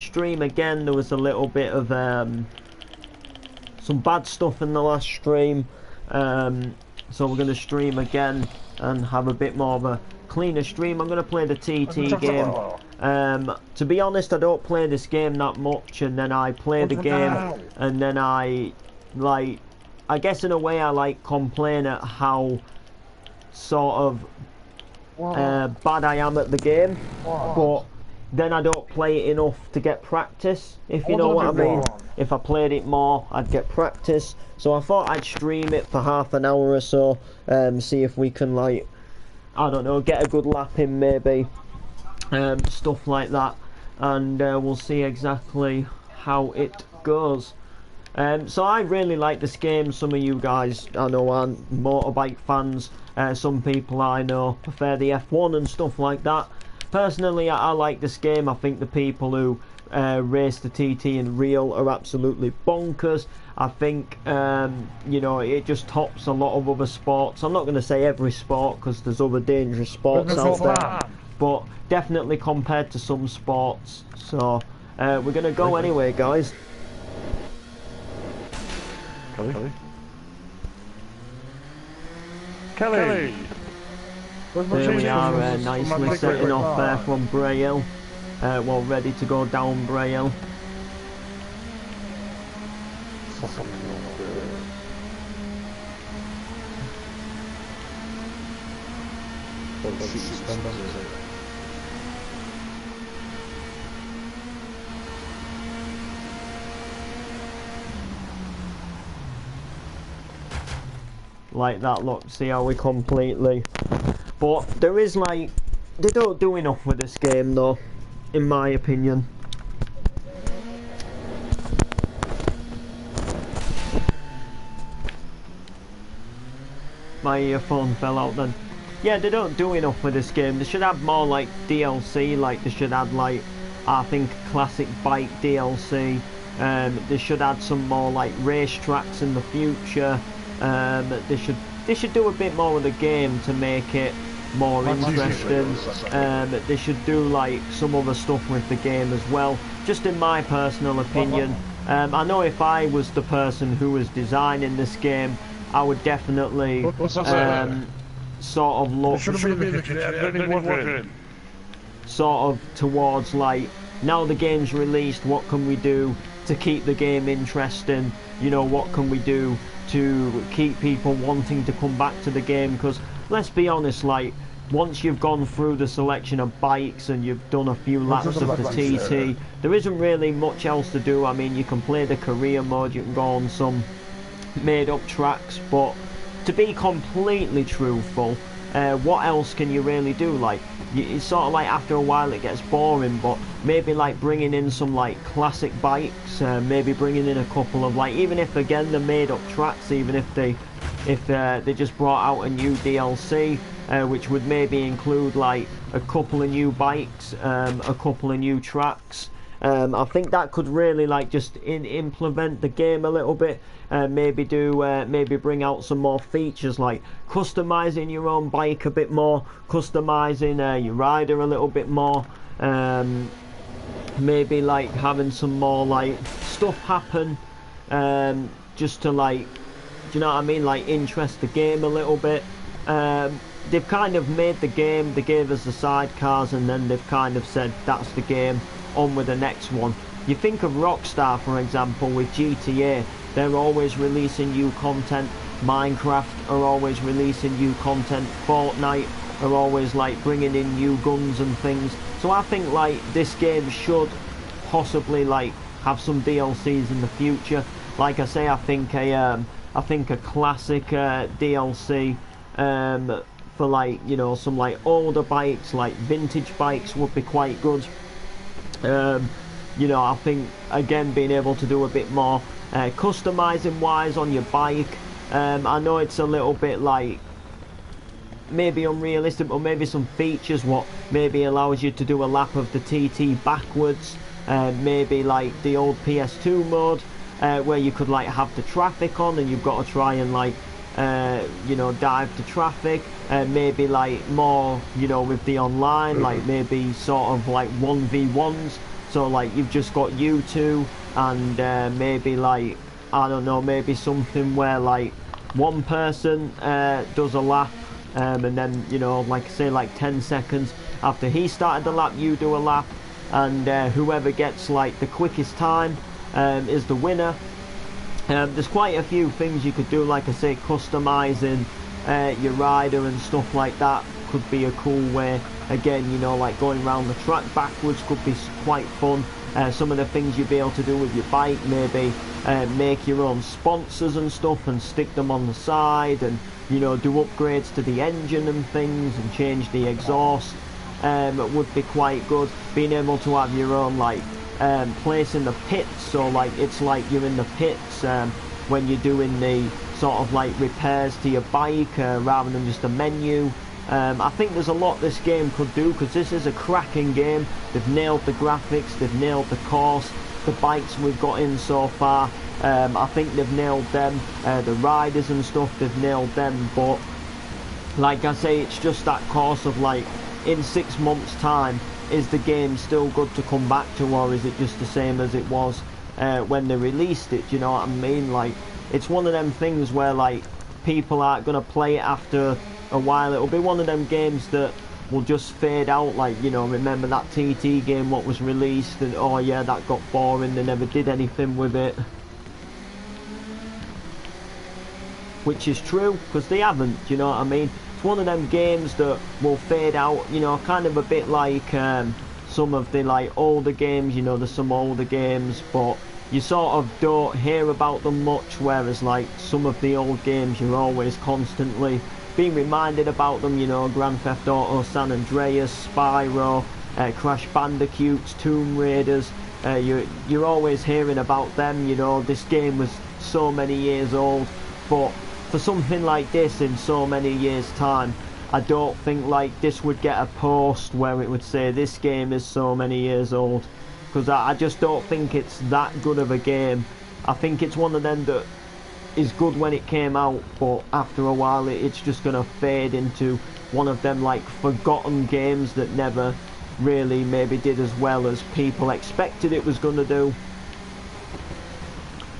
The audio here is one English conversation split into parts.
stream again. There was a little bit of some bad stuff in the last stream, so we're going to stream again and have a bit more of a cleaner stream. I'm going to play the TT game. To be honest, I don't play this game that much, and then I play the game, and then I guess in a way I like complain at how sort of bad I am at the game, but then I don't play it enough to get practice, if you know what I mean. If I played it more, I'd get practice. So I thought I'd stream it for half an hour or so, see if we can, like, I don't know, get a good lap in maybe, stuff like that, and we'll see exactly how it goes. So I really like this game. Some of you guys I know aren't motorbike fans. Some people I know prefer the F1 and stuff like that. Personally, I like this game. I think the people who race the TT in real are absolutely bonkers. I think you know, it just tops a lot of other sports. I'm not going to say every sport, because there's other dangerous sports out there, but definitely compared to some sports. So we're going to go anyway, guys. Kelly! Here we are, nicely setting off from Braille. Well, ready to go down Braille. Like that, look, see how we completely... But there is, like, they don't do enough with this game though, in my opinion. My earphone fell out then. Yeah, they don't do enough with this game. They should have more, like, DLC, like they should add, like, I think classic bike DLC. They should add some more, like, racetracks in the future. They should do a bit more with the game to make it more interesting. They should do, like, some other stuff with the game as well, just in my personal opinion. I know if I was the person who was designing this game, I would definitely sort of look sort of towards, like, now the game's released, what can we do to keep the game interesting? You know, what can we do to keep people wanting to come back to the game? Because let's be honest, like, once you've gone through the selection of bikes and you've done a few laps of the TT, there isn't really much else to do. I mean, you can play the career mode, you can go on some made up tracks, but to be completely truthful, what else can you really do? Like, it's sort of like after a while it gets boring, but maybe like bringing in some like classic bikes, maybe bringing in a couple of, like, even if again they're made up tracks, even if they just brought out a new DLC, which would maybe include like a couple of new bikes, a couple of new tracks. I think that could really, like, just implement the game a little bit. Maybe bring out some more features, like customizing your own bike a bit more, customizing your rider a little bit more. Maybe like having some more like stuff happen, just to, like, do you know what I mean? Like, interest the game a little bit. They've kind of made the game. They gave us the sidecars, and then they've kind of said that's the game. On with the next one. You think of Rockstar, for example, with GTA, they're always releasing new content. Minecraft are always releasing new content. Fortnite are always, like, bringing in new guns and things. So I think, like, this game should possibly, like, have some DLCs in the future. Like I say, I think a classic DLC for, like, you know, some like older bikes, like vintage bikes, would be quite good. You know, I think again being able to do a bit more customizing wise on your bike. I know it's a little bit, like, maybe unrealistic, but maybe some features what maybe allows you to do a lap of the TT backwards. Maybe like the old PS2 mode, where you could, like, have the traffic on and you've got to try and, like, you know, dive to traffic. Maybe like more, you know, with the online, like maybe sort of like 1v1s, So like you've just got you two, and maybe like, I don't know, maybe something where like one person does a lap, and then, you know, like say like 10 seconds after he started the lap, you do a lap, and whoever gets like the quickest time is the winner. There's quite a few things you could do, like I say, customizing your rider and stuff like that could be a cool way. Again, you know, like going around the track backwards could be quite fun. Some of the things you'd be able to do with your bike, maybe make your own sponsors and stuff and stick them on the side, and, you know, do upgrades to the engine and things and change the exhaust. It would be quite good. Being able to have your own like place in the pits, so like it's like you're in the pits when you're doing the sort of like repairs to your bike rather than just a menu. I think there's a lot this game could do, because this is a cracking game. They've nailed the graphics, they've nailed the course, the bikes we've got in so far, I think they've nailed them, the riders and stuff, they've nailed them. But like I say, it's just that course of like, in 6 months time, is the game still good to come back to, or is it just the same as it was when they released it? Do you know what I mean? Like, it's one of them things where like people aren't gonna play it after a while. It'll be one of them games that will just fade out, like, you know, remember that TT game what was released, and oh yeah, that got boring, they never did anything with it. Which is true, because they haven't, do you know what I mean? It's one of them games that will fade out, you know, kind of a bit like some of the like older games, you know, there's some older games, but you sort of don't hear about them much, whereas like some of the old games, you're always constantly being reminded about them, you know, Grand Theft Auto, San Andreas, Spyro, Crash Bandicoots, Tomb Raiders, you're always hearing about them, you know. This game was so many years old, but for something like this in so many years time, I don't think like this would get a post where it would say this game is so many years old, because I just don't think it's that good of a game. I think it's one of them that is good when it came out, but after a while it's just gonna fade into one of them like forgotten games that never really maybe did as well as people expected it was gonna do.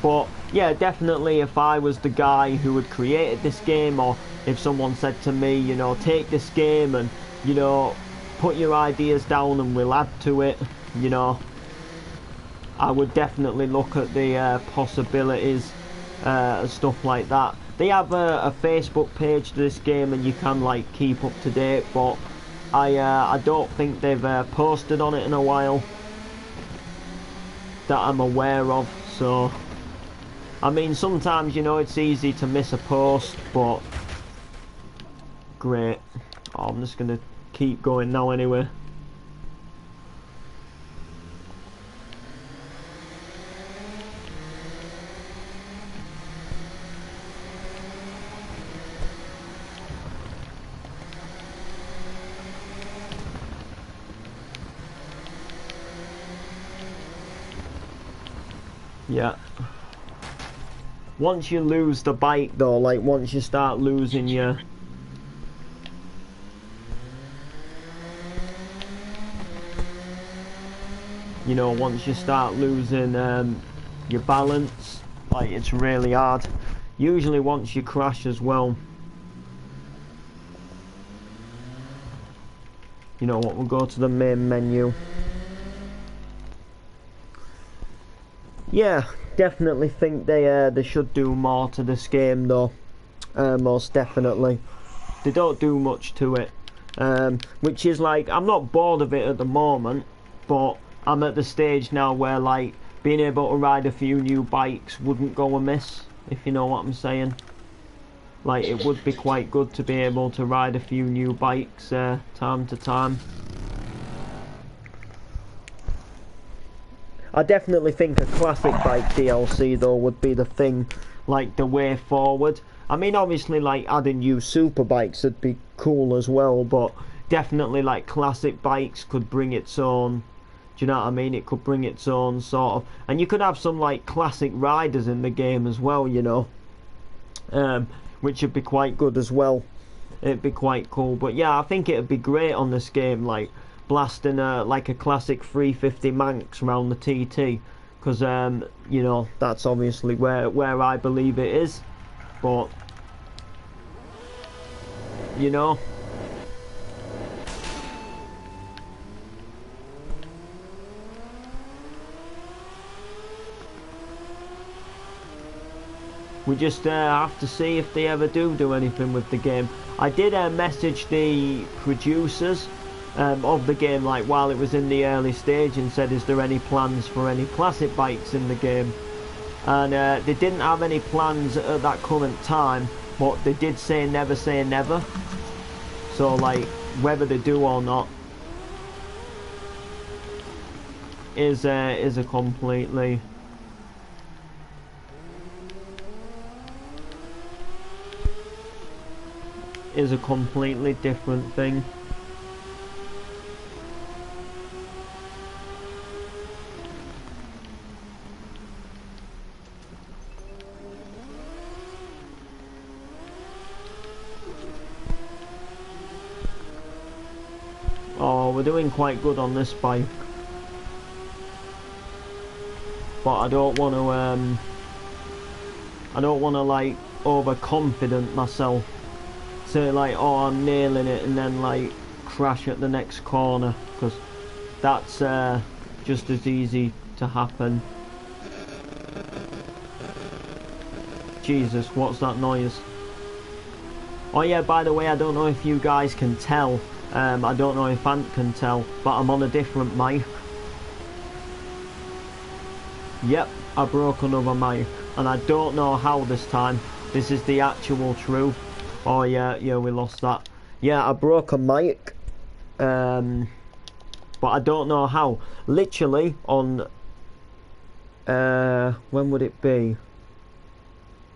But yeah, definitely if I was the guy who had created this game, or if someone said to me, you know, take this game and, you know, put your ideas down and we'll add to it, you know, I would definitely look at the possibilities and stuff like that. They have a Facebook page to this game, and you can like keep up to date, but I don't think they've posted on it in a while that I'm aware of. So I mean, sometimes, you know, it's easy to miss a post, but great. Oh, I'm just gonna keep going now anyway. Yeah. Once you lose the bike though, like once you start losing your... You know, once you start losing your balance, like it's really hard. Usually once you crash as well. You know what, we'll go to the main menu. Yeah, definitely think they should do more to this game though. Most definitely. They don't do much to it. Which is like, I'm not bored of it at the moment, but I'm at the stage now where like being able to ride a few new bikes wouldn't go amiss, if you know what I'm saying. Like, it would be quite good to be able to ride a few new bikes time to time. I definitely think a classic bike DLC though would be the thing, like the way forward. I mean, obviously like adding new super bikes would be cool as well, but definitely like classic bikes could bring its own, do you know what I mean? It could bring its own sort of, and you could have some like classic riders in the game as well, you know, which would be quite good as well. It'd be quite cool. But yeah, I think it'd be great on this game, like blasting like a classic 350 Manx around the TT, because you know, that's obviously where I believe it is. But you know, we just have to see if they ever do anything with the game. I did message the producers of the game, like while it was in the early stage, and said, is there any plans for any classic bikes in the game? And they didn't have any plans at that current time, but they did say never. So like, whether they do or not is a completely different thing. Oh, we're doing quite good on this bike, but I don't want to like overconfident myself, say like, oh, I'm nailing it, and then like crash at the next corner, because that's just as easy to happen. Jesus, what's that noise? Oh yeah, by the way, I don't know if you guys can tell, I don't know if Ant can tell, but I'm on a different mic. Yep, I broke another mic, and I don't know how this time. This is the actual truth. Oh yeah, we lost that. Yeah, I broke a mic, but I don't know how. Literally on, when would it be?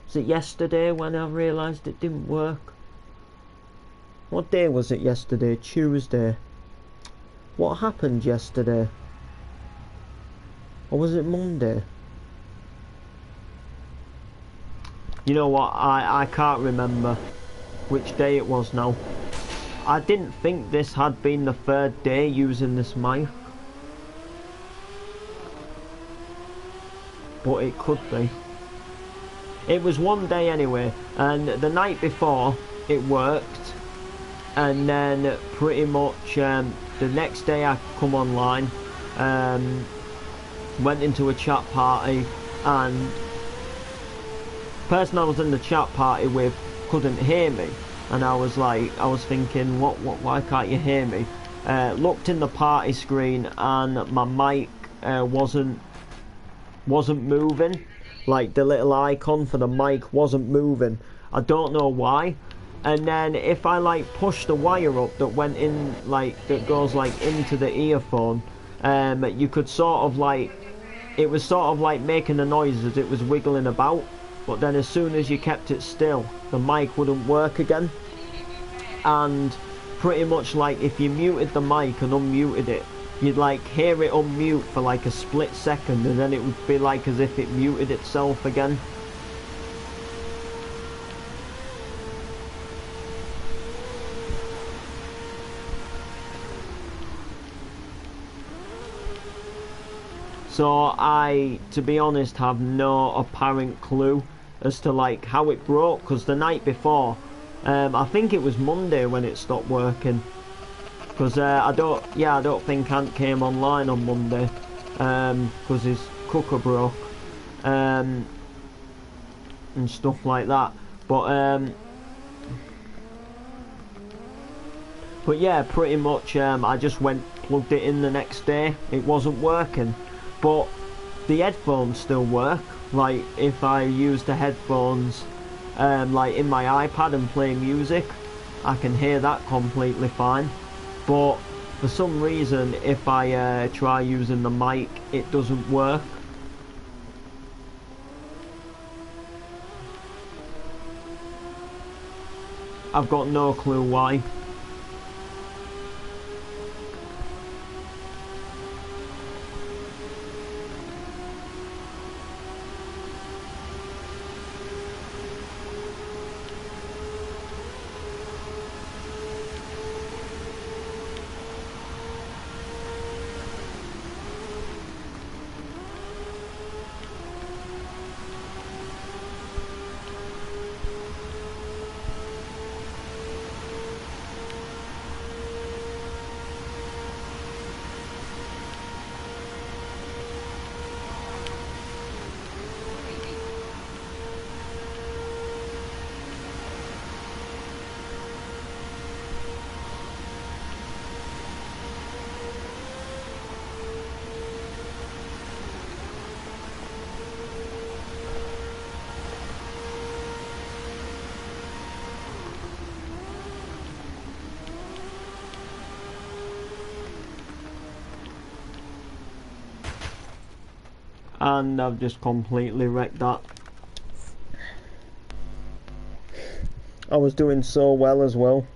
Was it yesterday when I realised it didn't work? What day was it yesterday? Tuesday. What happened yesterday? Or was it Monday? You know what, I can't remember which day it was now. I didn't think this had been the third day using this mic, but it could be. It was one day anyway, and the night before it worked, and then pretty much the next day I come online, went into a chat party, and the person I was in the chat party with couldn't hear me, and I was thinking, why can't you hear me? Looked in the party screen, and my mic wasn't moving. Like, the little icon for the mic wasn't moving. I don't know why. And then if I like push the wire up that went in, like, that goes like into the earphone, you could sort of like, it was sort of like making a noise as it was wiggling about, but then as soon as you kept it still, the mic wouldn't work again. And pretty much like if you muted the mic and unmuted it, you'd like hear it unmute for like a split second, and then it would be like as if it muted itself again. So I, to be honest, have no apparent clue as to like how it broke, because the night before, I think it was Monday when it stopped working, because I don't think Ant came online on Monday, because his cooker broke, and stuff like that. But yeah, pretty much I just plugged it in the next day. It wasn't working, but the headphones still work. Like if I use the headphones like in my iPad and play music, I can hear that completely fine. But for some reason, if I try using the mic, it doesn't work. I've got no clue why. and I've just completely wrecked that. I was doing so well as well.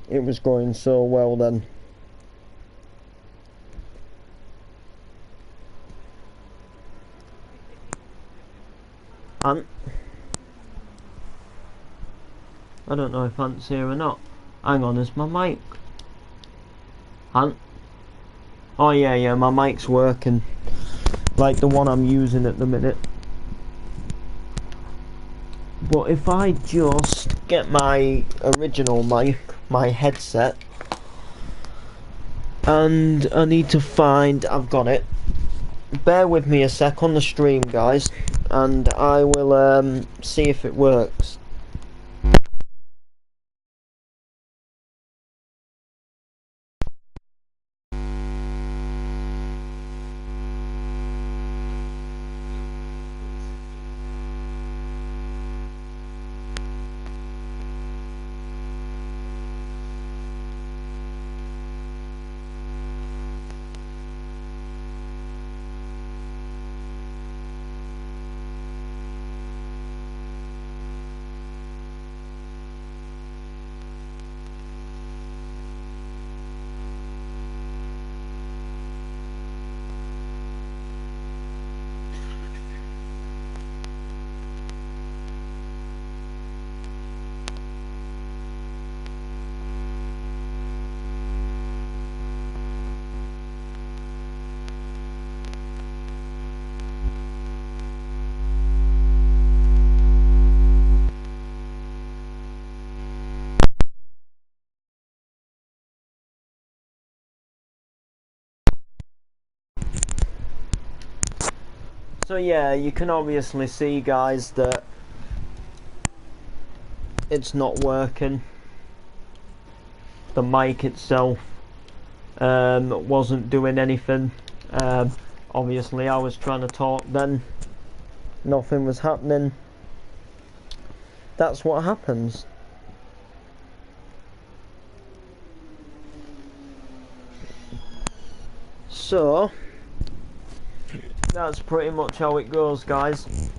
It was going so well then. Ant. I don't know if Ant's here or not. Hang on, is my mic? Ant? Oh yeah, my mic's working. Like the one I'm using at the minute. But if I just get my original mic, my headset, and I need to find, I've got it. Bear with me a sec on the stream, guys, and I will see if it works. So yeah, you can obviously see, guys, that it's not working. The mic itself wasn't doing anything. Obviously I was trying to talk then, nothing was happening. That's what happens. So that's pretty much how it goes, guys.